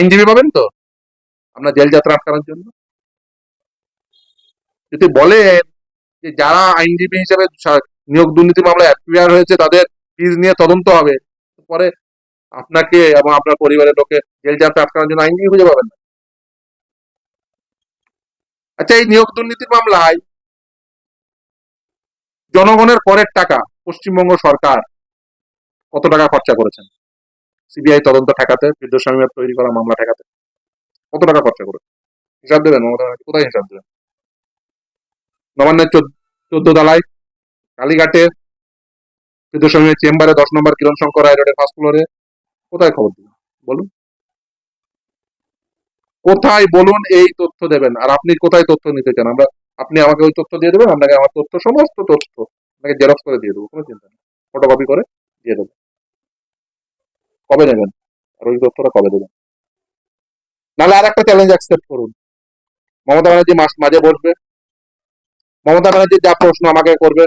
আইনজীবী পাবেন তো আপনার জেল যাত্রা আটকানোর জন্য? যদি বলেন যে যারা আইনজীবী হিসেবে নিয়োগ দুর্নীতি মামলায় অ্যাপিয়ার হয়েছে তাদের ফিজ নিয়ে তদন্ত হবে, পরে আপনাকে এবং আপনার পরিবারের লোকে জেল যাত্রা আটকানোর জন্য আইনজীবী খুঁজে পাবেন না। আচ্ছা, এই নিয়োগ দুর্নীতির মামলায় জনগণের করের টাকা পশ্চিমবঙ্গ সরকার কত টাকা খরচা করেছেন সিবিআই তদন্ত ঠেকাতে, ফিরদৌস শামীমের তৈরি করা মামলা ঠেকাতে? কত টাকা খরচা করেছে? হিসাব দেবেন মমতা ব্যানার্জি? কোথায় হিসাব দেবেন? নবান্নের 14 তলায়, কালীঘাটে, ফিরদৌস শামীমের চেম্বারে 10 নম্বর কিরণ শঙ্কর রায় রোডের ফার্স্ট ফ্লোরে, কোথায় খবর দিবেন বলুন? কোথায় বলুন এই তথ্য দেবেন? আর আপনি কোথায় তথ্য নিতে চান? আপনি আমাকে ওই তথ্য দিয়ে দেবেন, আপনাকে আমার তথ্য, সমস্ত তথ্য আপনাকে জেরক্স করে দিয়ে দেবো, কোনো চিন্তা নেই, ফটোকপি করে দিয়ে দেবো। কবে নেবেন? আর ওই তথ্যটা কবে দেবেন? নাহলে আর একটা চ্যালেঞ্জ অ্যাকসেপ্ট করুন, মমতা ব্যানার্জি মাঝে বসবে, মমতা ব্যানার্জি যা প্রশ্ন আমাকে করবে,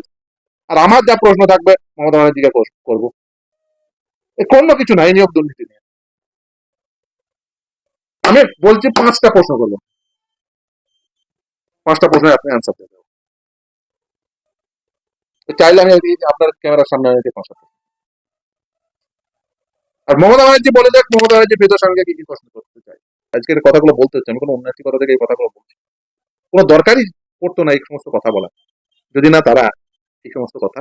আর আমার যা প্রশ্ন থাকবে মমতা ব্যানার্জিকে করবো। কোনো কিছু নাই নিয়োগ দুর্নীতি নিয়ে। আমি বলছি 5টা প্রশ্ন করবো, 5টা প্রশ্নের আপনি অ্যান্সার দেবেন। চাইলে আমি আপনার ক্যামেরার সামনে এনে 5টা। আর মমতা ব্যানার্জি বলে দেখ, মমতা ব্যানার্জি ফিরদৌস শামীমকে কি কি প্রশ্ন করতে চাই। আজকের কথাগুলো বলতে হচ্ছে, আমি কোনো উন্নতি কথা থেকে এই কথাগুলো বলছি, কোনো দরকারই পড়তো না এই সমস্ত কথা বলা, যদি না তারা এই সমস্ত কথা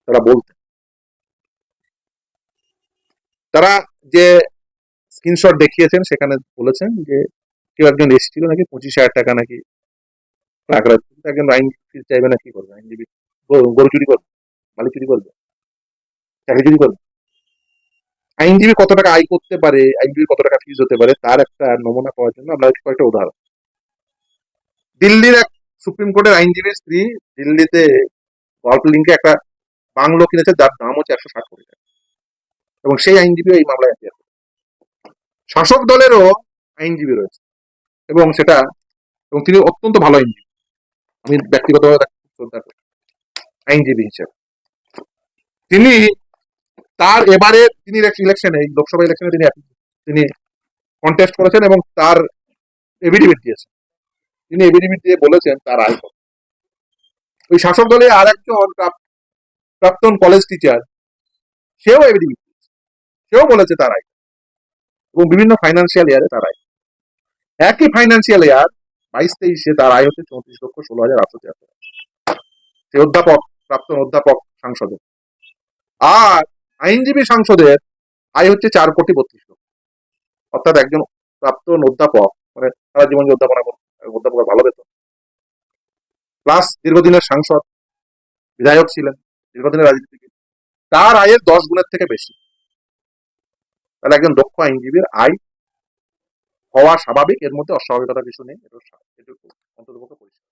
তারা বলতেন। তারা যে স্ক্রিনশট দেখিয়েছেন সেখানে বলেছেন যে কেউ একজন এসেছিল নাকি 25,000 টাকা নাকি টাকা রাখছে, একজন আইন চাইবে না, কি করবে আইনজীবী? গরু চুরি করবে, মালিক চুরি করবে, চাকরি চুরি করবে? আইনজীবী কত টাকা আয় করতে পারে, আইনজীবী কত টাকা ফিজ হতে পারে, তার একটা নমুনা পাওয়ার জন্য আমরা কয়েকটা উদাহরণ। দিল্লির এক সুপ্রিম কোর্টের আইনজীবীর স্ত্রী দিল্লিতে গল্ফ লিঙ্কে একটা বাংলো কিনেছে যার দাম হচ্ছে 160 কোটি টাকা, এবং সেই আইনজীবী এই মামলায় অ্যাপিয়ার করে। শাসক দলেরও আইনজীবী রয়েছে, এবং তিনি অত্যন্ত ভালো আইনজীবী, আমি ব্যক্তিগতভাবে তাকে শ্রদ্ধা করি আইনজীবী হিসেবে। তিনি এবারে তিনি ইলেকশনে, এই লোকসভা ইলেকশনে তিনি কন্টেস্ট করেছেন এবং তার এভিডেভিট দিয়েছেন। তিনি এভিডেভিট দিয়ে বলেছেন তার আয় কত। ওই শাসক দলের আর একজন প্রাক্তন কলেজ টিচার, সেও এভিডেভিট দিয়েছে, সেও বলেছে তার আয়, এবং বিভিন্ন ফাইন্যান্সিয়াল ইয়ারে তার আয়, একই ফাইন্যান্সিয়াল ইয়ার 22-23-এ তার আয় হচ্ছে 34,16,873। সে অধ্যাপক, প্রাক্তন অধ্যাপক সাংসদের। আর আইনজীবী সাংসদের আয় হচ্ছে 4,32,00,000। অর্থাৎ একজন প্রাক্তন অধ্যাপক, মানে সারা জীবন যে অধ্যাপনা করবে, অধ্যাপকের ভালো বেতন, প্লাস দীর্ঘদিনের সাংসদ, বিধায়ক ছিলেন, দীর্ঘদিনের রাজনীতিবিদ, তার আয়ের 10 গুণের থেকে বেশি। তাহলে একজন দক্ষ আইনজীবীর আয় হওয়া স্বাভাবিক, এর মধ্যে অস্বাভাবিকতার কিছু নেই, এটা অন্তত